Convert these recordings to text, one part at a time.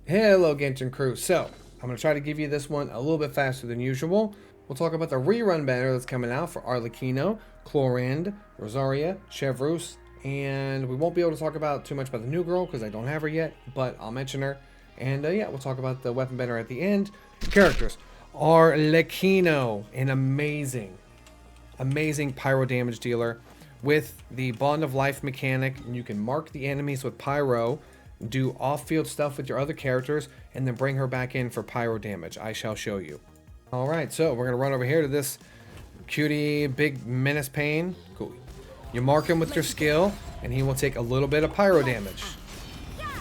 Hello Genshin crew. So, I'm going to try to give you this one a little bit faster than usual. We'll talk about the rerun banner that's coming out for Arlecchino, Chlorinde, Rosaria, Chevuse, and we won't be able to talk about too much about the new girl because I don't have her yet, but I'll mention her. And yeah, we'll talk about the weapon banner at the end. Characters. Arlecchino, an amazing pyro damage dealer with the Bond of Life mechanic, and you can mark the enemies with pyro, do off-field stuff with your other characters, and then bring her back in for pyro damage. I shall show you. Alright, so we're gonna run over here to this cutie big menace pain. Cool. You mark him with your skill, and he will take a little bit of pyro damage.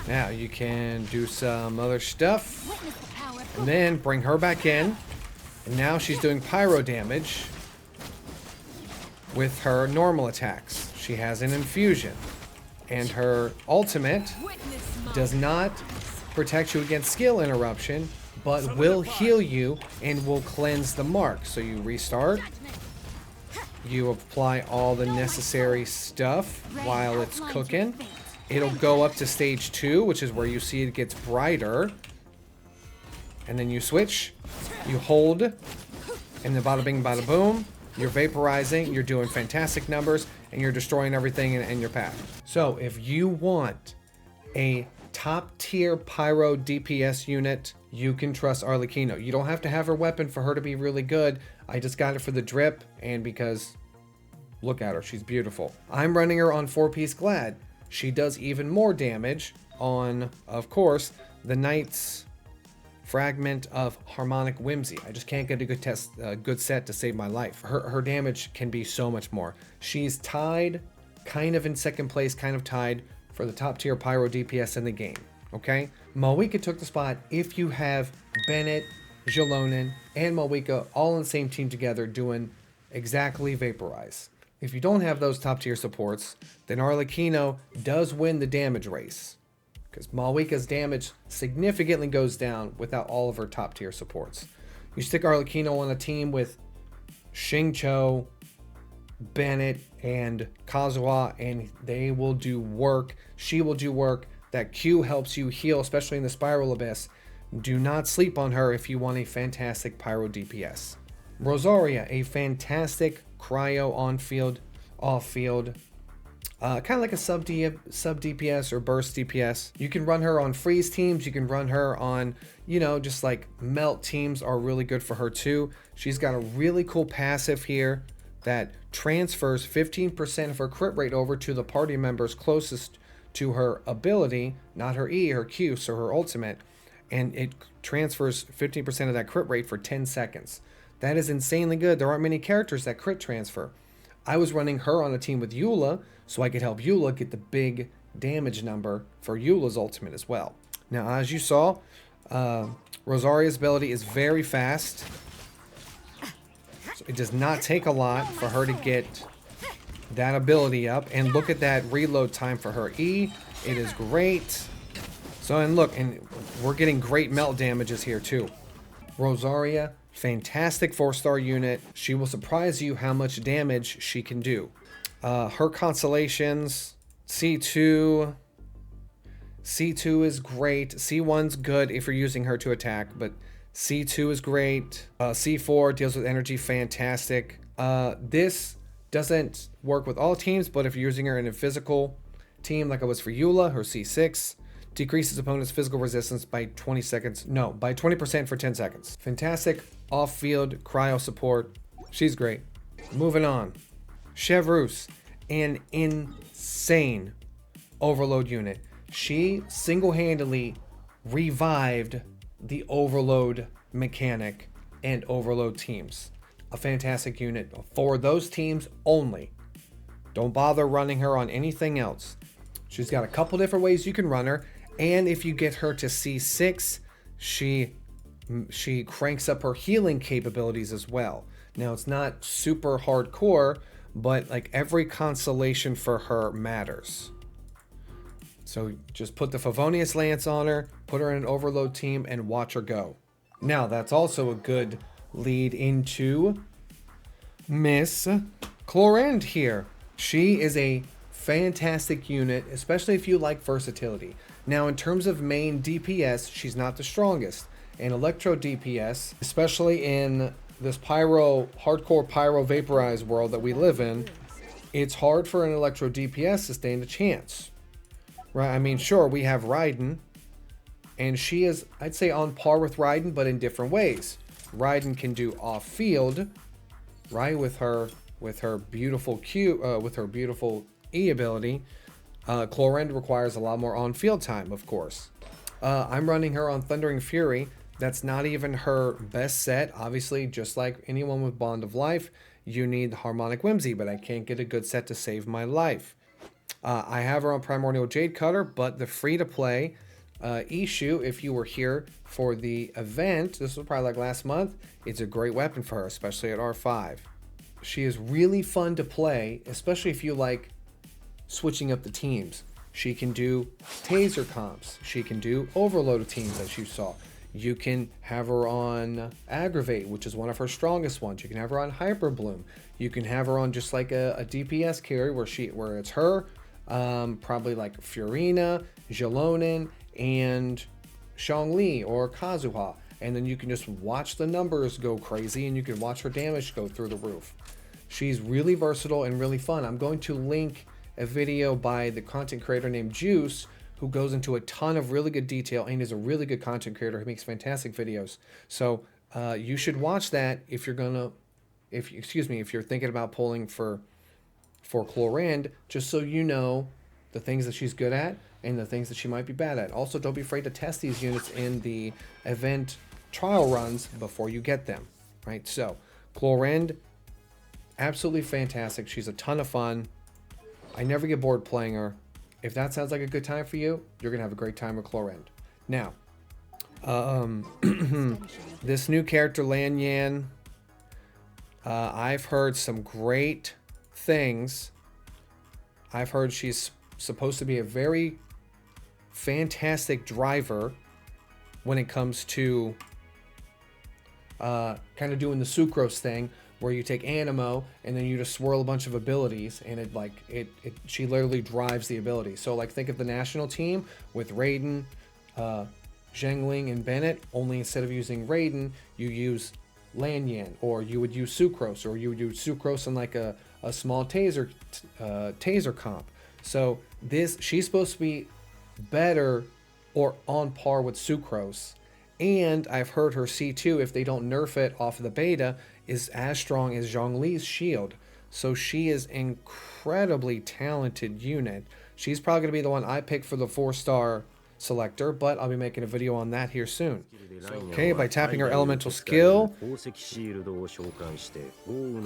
Now you can do some other stuff, and then bring her back in, and now she's doing pyro damage with her normal attacks. She has an infusion, and her ultimate does not protect you against skill interruption, but will heal you and will cleanse the mark. So you restart, you apply all the necessary stuff while it's cooking. It'll go up to stage 2, which is where you see it gets brighter, and then you switch, you hold, and then bada bing bada boom, you're vaporizing, you're doing fantastic numbers, and you're destroying everything in your path. So if you want a top tier pyro DPS unit, you can trust Arlecchino. You don't have to have her weapon for her to be really good. I just got it for the drip and because look at her, she's beautiful. I'm running her on 4-piece Glad. She does even more damage on, of course, the Knight's Fragment of Harmonic Whimsy. I just can't get a good set to save my life. Her damage can be so much more. She's tied, kind of in second place, kind of tied for the top tier pyro DPS in the game. Okay? Malwika took the spot if you have Bennett, Jalonin, and Malwika all on the same team together doing exactly Vaporize. If you don't have those top tier supports, then Arlecchino does win the damage race, because Malwika's damage significantly goes down without all of her top tier supports. You stick Arlecchino on a team with Xingqiu, Bennett, and Kazuha, and they will do work. She will do work. That Q helps you heal, especially in the Spiral Abyss. Do not sleep on her if you want a fantastic pyro DPS. Rosaria, a fantastic cryo on-field, off-field, kind of like a sub DPS or burst DPS. You can run her on freeze teams. You can run her on, just like melt teams are really good for her too. She's got a really cool passive here that transfers 15% of her crit rate over to the party members closest to her ability, not her E, her Q, so her ultimate, and it transfers 15% of that crit rate for 10 seconds. That is insanely good. There aren't many characters that crit transfer. I was running her on a team with Eula, so I could help Eula get the big damage number for Eula's ultimate as well. Now, as you saw, Rosaria's ability is very fast. So it does not take a lot for her to get that ability up. And look at that reload time for her E. It is great. So, and look, and we're getting great melt damages here too. Rosaria, fantastic 4-star unit. She will surprise you how much damage she can do. Her constellations, C2 is great. C1's good if you're using her to attack, but C2 is great. C4 deals with energy, fantastic. This doesn't work with all teams, but if you're using her in a physical team like I was for Eula, her C6 decreases opponent's physical resistance by 20% for 10 seconds. Fantastic off-field cryo support. She's great. Moving on. Chevuse, an insane overload unit. She single-handedly revived the overload mechanic and overload teams. A fantastic unit for those teams only. Don't bother running her on anything else. She's got a couple different ways you can run her, and if you get her to C6, she cranks up her healing capabilities as well. Now, it's not super hardcore, but like every constellation for her matters. So just put the Favonius Lance on her, put her in an overload team, and watch her go. Now, that's also a good lead into Miss Chlorinde here. She is a fantastic unit, especially if you like versatility. Now, in terms of main DPS, she's not the strongest. And electro DPS, especially in this hardcore pyro vaporized world that we live in, it's hard for an electro DPS to stand a chance. Right? I mean, sure, we have Raiden, and she is, I'd say, on par with Raiden, but in different ways. Raiden can do off-field, right, with her beautiful E ability. Chlorend requires a lot more on-field time, of course. I'm running her on Thundering Fury. That's not even her best set. Obviously, just like anyone with Bond of Life, you need Harmonic Whimsy, but I can't get a good set to save my life. I have her on Primordial Jade Cutter, but the free-to-play Ishu, if you were here for the event, this was probably like last month, it's a great weapon for her, especially at R5. She is really fun to play, especially if you like switching up the teams. She can do taser comps. She can do overloaded teams, as you saw. You can have her on Aggravate, which is one of her strongest ones. You can have her on Hyper Bloom. You can have her on just like a DPS carry where it's her, probably like Furina, Jalonin, and Zhongli or Kazuha. And then you can just watch the numbers go crazy, and you can watch her damage go through the roof. She's really versatile and really fun. I'm going to link a video by the content creator named Juice, who goes into a ton of really good detail and is a really good content creator. He makes fantastic videos. So you should watch that if you're thinking about pulling for Chlorand, just so you know the things that she's good at and the things that she might be bad at. Also, don't be afraid to test these units in the event trial runs before you get them, right? So Chlorand, absolutely fantastic. She's a ton of fun. I never get bored playing her. If that sounds like a good time for you, you're going to have a great time with Chlorand. Now, this new character, Lan Yan, I've heard some great things. I've heard she's supposed to be a very fantastic driver when it comes to kind of doing the sucrose thing, where you take Animo and then you just swirl a bunch of abilities, and she literally drives the ability. So like, think of the national team with Raiden, Zhengling, and Bennett, only instead of using Raiden, you use Lan Yan, or you would use Sucrose, or you would use Sucrose in like a small taser comp. So she's supposed to be better or on par with Sucrose. And I've heard her C2, if they don't nerf it off of the beta, is as strong as Zhongli's shield. So she is incredibly talented unit. She's probably going to be the one I pick for the 4-star selector, but I'll be making a video on that here soon. Okay, by tapping her elemental skill.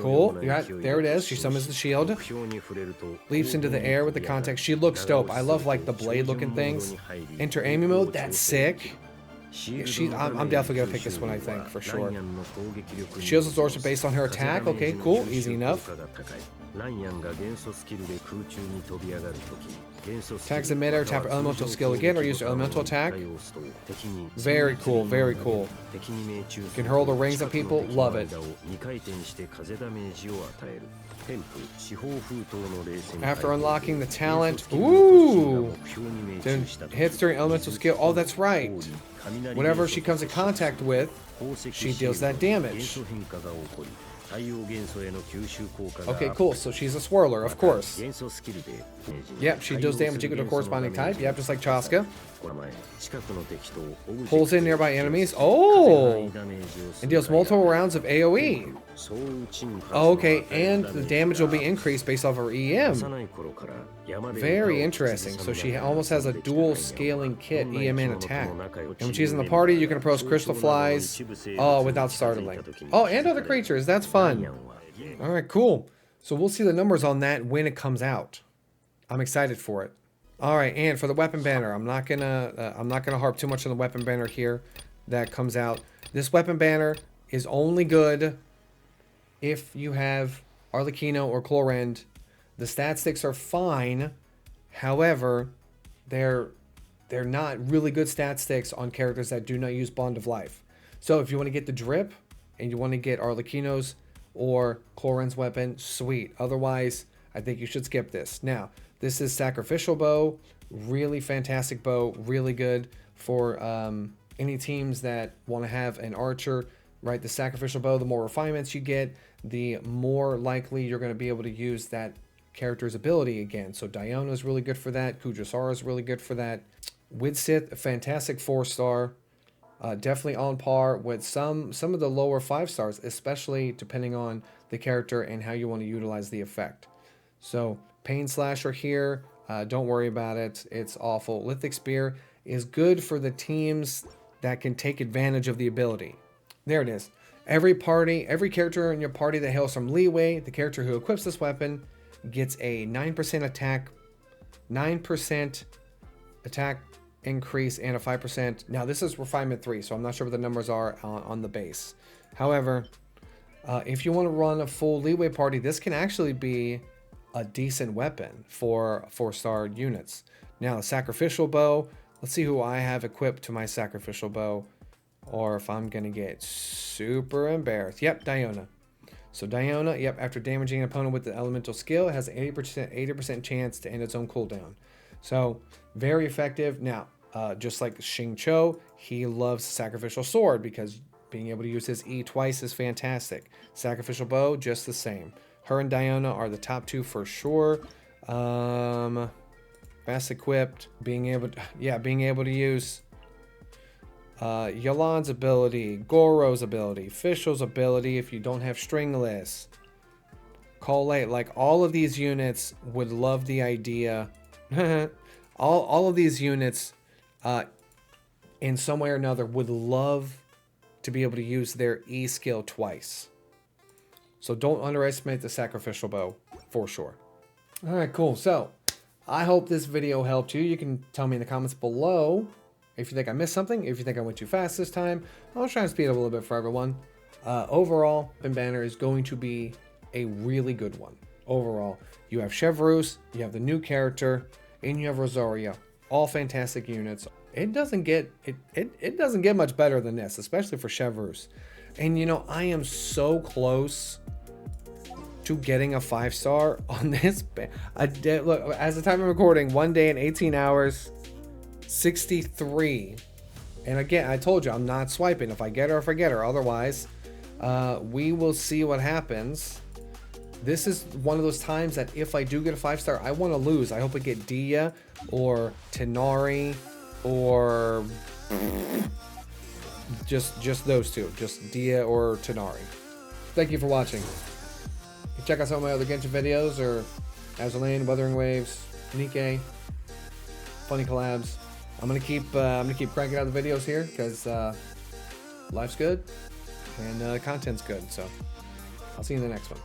Cool. Yeah, there it is. She summons the shield. Leaps into the air with the context. She looks dope. I love like the blade looking things. Enter Amy mode. That's sick. I'm definitely going to pick this one, I think, for sure. Shields absorption based on her attack. Okay, cool. Easy enough. Attacks in midair, tap her elemental skill again, or use her elemental attack. Very cool, very cool. You can hurl the rings at people. Love it. After unlocking the talent, ooh, then hits during elemental skill. Oh, that's right. Whenever she comes in contact with, she deals that damage. Okay, cool. So she's a swirler, of course. Yep, she deals damage equal to corresponding type. Yep, just like Chaska. Pulls in nearby enemies. Oh! And deals multiple rounds of AoE. Oh, okay, and the damage will be increased based off her EM. Very interesting. So she almost has a dual scaling kit, EM and attack. And when she's in the party, you can approach crystal flies without startling. Oh, and other creatures. That's fun. All right, cool. So we'll see the numbers on that when it comes out. I'm excited for it. All right, and for the weapon banner, I'm not gonna harp too much on the weapon banner here that comes out. This weapon banner is only good if you have Arlecchino or Chlorend. The stat sticks are fine, however, they're not really good stat sticks on characters that do not use Bond of Life. So if you want to get the drip and you want to get Arlecchino's or Chlorend's weapon, sweet. Otherwise, I think you should skip this. Now, this is Sacrificial Bow. Really fantastic bow, really good for any teams that want to have an archer, right? The sacrificial bow, the more refinements you get, the more likely you're going to be able to use that character's ability again. So Diona is really good for that. Kujasara is really good for that. Widsith, a fantastic 4-star. Definitely on par with some of the lower 5-stars, especially depending on the character and how you want to utilize the effect. So Pain Slasher here, don't worry about it. It's awful. Lithic Spear is good for the teams that can take advantage of the ability. There it is. Every character in your party that hails from Leeway, the character who equips this weapon, gets a 9% attack increase and a 5%. Now this is refinement 3, so I'm not sure what the numbers are on the base. However, if you want to run a full Leeway party, this can actually be a decent weapon for 4-star units. Now the sacrificial bow, let's see who I have equipped to my sacrificial bow, or if I'm gonna get super embarrassed. Yep, Diona. So Diona, yep, after damaging an opponent with the elemental skill, it has an 80% chance to end its own cooldown. So very effective. Now, just like Xing Cho, he loves sacrificial sword because being able to use his E twice is fantastic. Sacrificial bow, just the same. Her and Diona are the top 2 for sure. Best equipped, being able to use Yalan's ability, Goro's ability, Fischl's ability if you don't have stringless. Collate, like all of these units would love the idea. all of these units in some way or another would love to be able to use their E skill twice. So don't underestimate the sacrificial bow for sure. All right, cool. So I hope this video helped you. You can tell me in the comments below if you think I missed something, if you think I went too fast this time. I was trying to speed up a little bit for everyone. Overall, Pin Banner is going to be a really good one. Overall, you have chevuse, you have the new character, and you have Rosaria. All fantastic units. It doesn't get much better than this, especially for chevuse. And you know, I am so close to getting a 5-star on this. Look, as the time of recording, 1 day and 18 hours, 63. And again, I told you I'm not swiping. If I get her, I forget her. Otherwise, we will see what happens. This is one of those times that if I do get a 5-star, I want to lose. I hope I get Dia or Tenari or just those two. Just Dia or Tenari. Thank you for watching. You can check out some of my other Genshin videos, or Azulane, Wuthering Waves, Nike, funny collabs. I'm gonna keep cranking out the videos here because life's good and content's good. So I'll see you in the next one.